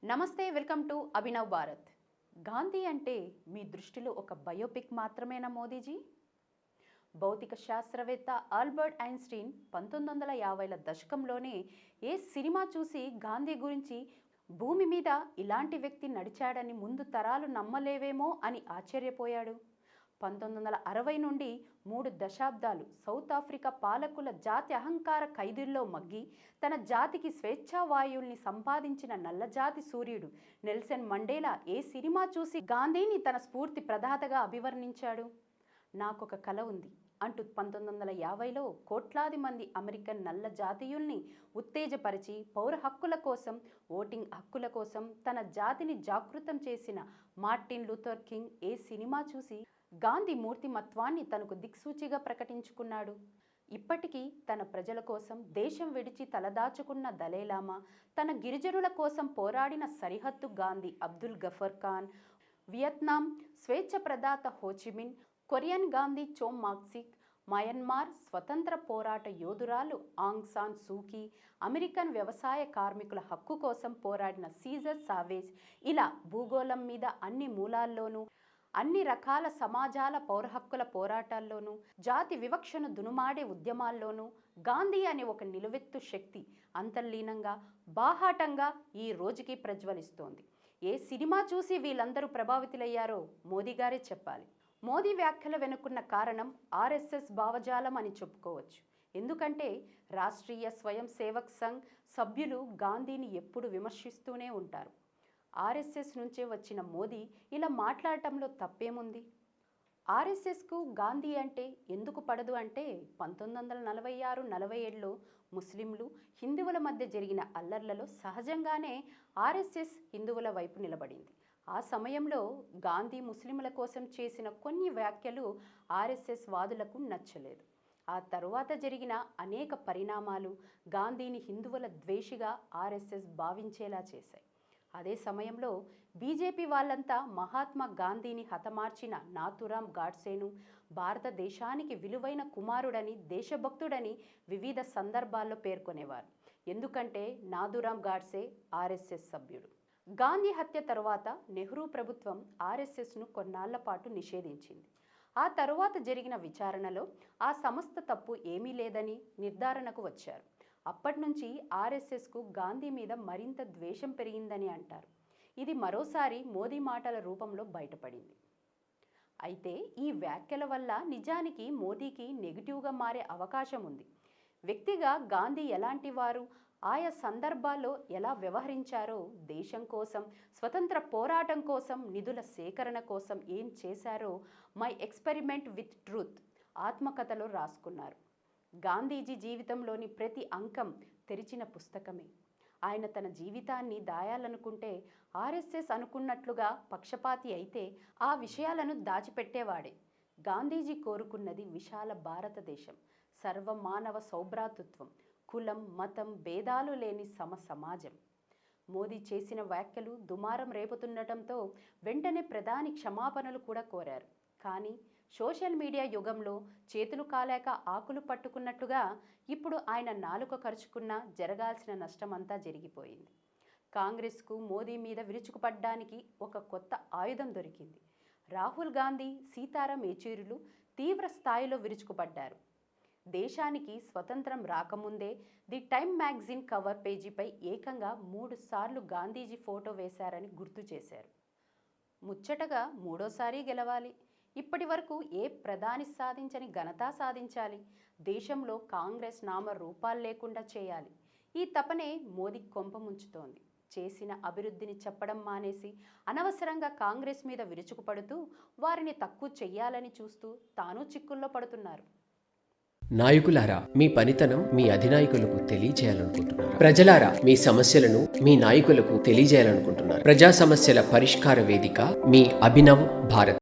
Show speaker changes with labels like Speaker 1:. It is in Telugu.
Speaker 1: నమస్తే, వెల్కమ్ టు అభినవ్ భారత్. గాంధీ అంటే మీ దృష్టిలో ఒక బయోపిక్ మాత్రమేనా మోదీజీ? భౌతిక శాస్త్రవేత్త ఆల్బర్ట్ ఐన్స్టీన్ 1950ల దశకంలోనే ఏ సినిమా చూసి గాంధీ గురించి భూమి మీద ఇలాంటి వ్యక్తి నడిచాడని ముందు తరాలు నమ్మలేవేమో అని ఆశ్చర్యపోయాడు. 1960 నుండి 3 దశాబ్దాలు సౌత్ ఆఫ్రికా పాలకుల జాతి అహంకార ఖైదుల్లో మగ్గి తన జాతికి స్వేచ్ఛా వాయువుల్ని సంపాదించిన నల్లజాతి సూర్యుడు నెల్సన్ మండేలా ఏ సినిమా చూసి గాంధీని తన స్ఫూర్తి ప్రదాతగా అభివర్ణించాడు? నాకొక కల ఉంది అంటూ 1950లో కోట్లాది మంది అమెరికన్ నల్ల జాతీయుల్ని ఉత్తేజపరిచి పౌర హక్కుల కోసం, ఓటింగ్ హక్కుల కోసం తన జాతిని జాగృతం చేసిన మార్టిన్ లూథర్ కింగ్ ఏ సినిమా చూసి గాంధీ మూర్తిమత్వాన్ని తనకు దిక్సూచిగా ప్రకటించుకున్నాడు? ఇప్పటికీ తన ప్రజల కోసం దేశం విడిచి తలదాచుకున్న దలైలామా, తన గిరిజనుల కోసం పోరాడిన సరిహద్దు గాంధీ అబ్దుల్ గఫర్ ఖాన్, వియత్నాం స్వేచ్ఛ ప్రదాత హోచిమిన్, కొరియన్ గాంధీ చోమ్ మాక్సిక్, మయన్మార్ స్వతంత్ర పోరాట యోధురాలు ఆంగ్ సాన్ సూకీ, అమెరికన్ వ్యవసాయ కార్మికుల హక్కు కోసం పోరాడిన సీజర్ సావేజ్, ఇలా భూగోళం మీద అన్ని మూలాల్లోనూ, అన్ని రకాల సమాజాల పౌర హక్కుల పోరాటాల్లోనూ, జాతి వివక్షను దునుమాడే ఉద్యమాల్లోనూ గాంధీ అనే ఒక నిలువెత్తు శక్తి అంతర్లీనంగా, బాహాటంగా ఈ రోజుకి ప్రజ్వలిస్తోంది. ఏ సినిమా చూసి వీళ్ళందరూ ప్రభావితులయ్యారో మోదీ గారే చెప్పాలి. మోదీ వ్యాఖ్యల వెనుకున్న కారణం ఆర్ఎస్ఎస్ భావజాలం అని చెప్పుకోవచ్చు. ఎందుకంటే రాష్ట్రీయ స్వయం సేవక్ సంఘ్ సభ్యులు గాంధీని ఎప్పుడు విమర్శిస్తూనే ఉంటారు. ఆర్ఎస్ఎస్ నుంచే వచ్చిన మోదీ ఇలా మాట్లాడటంలో తప్పేముంది? ఆర్ఎస్ఎస్కు గాంధీ అంటే ఎందుకు పడదు అంటే 1946-47లో ముస్లింలు, హిందువుల మధ్య జరిగిన అల్లర్లలో సహజంగానే ఆర్ఎస్ఎస్ హిందువుల వైపు నిలబడింది. ఆ సమయంలో గాంధీ ముస్లింల కోసం చేసిన కొన్ని వ్యాఖ్యలు ఆర్ఎస్ఎస్ వాదులకు నచ్చలేదు. ఆ తరువాత జరిగిన అనేక పరిణామాలు గాంధీని హిందువుల ద్వేషిగా ఆర్ఎస్ఎస్ భావించేలా చేశాయి. అదే సమయంలో బీజేపీ వాళ్ళంతా మహాత్మా గాంధీని హతమార్చిన నాథురామ్ గాడ్సేను భారతదేశానికి విలువైన కుమారుడని, దేశభక్తుడని వివిధ సందర్భాల్లో పేర్కొనేవారు. ఎందుకంటే నాథురామ్ గాడ్సే ఆర్ఎస్ఎస్ సభ్యుడు. గాంధీ హత్య తరువాత నెహ్రూ ప్రభుత్వం ఆర్ఎస్ఎస్ను కొన్నాళ్ల పాటు నిషేధించింది. ఆ తరువాత జరిగిన విచారణలో ఆ సంస్థ తప్పు ఏమీ లేదని నిర్ధారణకు వచ్చారు. అప్పటి నుంచి ఆర్ఎస్ఎస్కు గాంధీ మీద మరింత ద్వేషం పెరిగిందని అంటారు. ఇది మరోసారి మోదీ మాటల రూపంలో బయటపడింది. అయితే ఈ వ్యాఖ్యల వల్ల నిజానికి మోదీకి నెగిటివ్గా మారే అవకాశం ఉంది. వ్యక్తిగా గాంధీ ఎలాంటి వారు, ఆయా సందర్భాల్లో ఎలా వ్యవహరించారో, దేశం కోసం, స్వతంత్ర పోరాటం కోసం, నిధుల సేకరణ కోసం ఏం చేశారో మై ఎక్స్పెరిమెంట్ విత్ ట్రూత్ ఆత్మకథలో రాసుకున్నారు. గాంధీజీ జీవితంలోని ప్రతి అంకం తెరిచిన పుస్తకమే. ఆయన తన జీవితాన్ని దాయాలనుకుంటే ఆర్ఎస్ఎస్ అనుకున్నట్లుగా పక్షపాతి అయితే ఆ విషయాలను దాచిపెట్టేవాడే. గాంధీజీ కోరుకున్నది విశాల భారతదేశం, సర్వమానవ సౌభ్రాతృత్వం, కులం, మతం భేదాలు లేని సమాజం. మోదీ చేసిన వ్యాఖ్యలు దుమారం రేపుతుండటంతో వెంటనే ప్రధాని క్షమాపణలు కూడా కోరారు. కానీ సోషల్ మీడియా యుగంలో చేతులు కాలేక ఆకులు పట్టుకున్నట్టుగా ఇప్పుడు ఆయన నాలుక ఖర్చుకున్నా జరగాల్సిన నష్టమంతా జరిగిపోయింది. కాంగ్రెస్కు మోదీ మీద విరుచుకుపడ్డానికి ఒక కొత్త ఆయుధం దొరికింది. రాహుల్ గాంధీ, సీతారాం యేచూరిలు తీవ్ర స్థాయిలో విరుచుకుపడ్డారు. దేశానికి స్వతంత్రం రాకముందే ది టైమ్ మ్యాగజైన్ కవర్ పేజీపై ఏకంగా 3 సార్లు గాంధీజీ ఫోటో వేశారని గుర్తు చేశారు. ముచ్చటగా మూడోసారి గెలవాలి. ఇప్పటి వరకు ఏ ప్రధాని సాధించని ఘనత సాధించాలి. దేశంలో కాంగ్రెస్ నామ రూపాలు లేకుండా చేయాలి. ఈ తపనే మోదీ కొంప ముంచుతోంది. చేసిన అభివృద్ధిని చెప్పడం మానేసి అనవసరంగా కాంగ్రెస్ మీద విరుచుకుపడుతూ వారిని తక్కువ చెయ్యాలని చూస్తూ తాను చిక్కుల్లో పడుతున్నారు.
Speaker 2: నాయకులారా, మీ పనితనం మీ అధినాయకులకు తెలియజేయాలనుకుంటున్నారు. ప్రజలారా, మీ సమస్యలను మీ నాయకులకు తెలియజేయాలనుకుంటున్నారు. ప్రజా సమస్యల పరిష్కార వేదిక మీ అభినవ్ భారత్.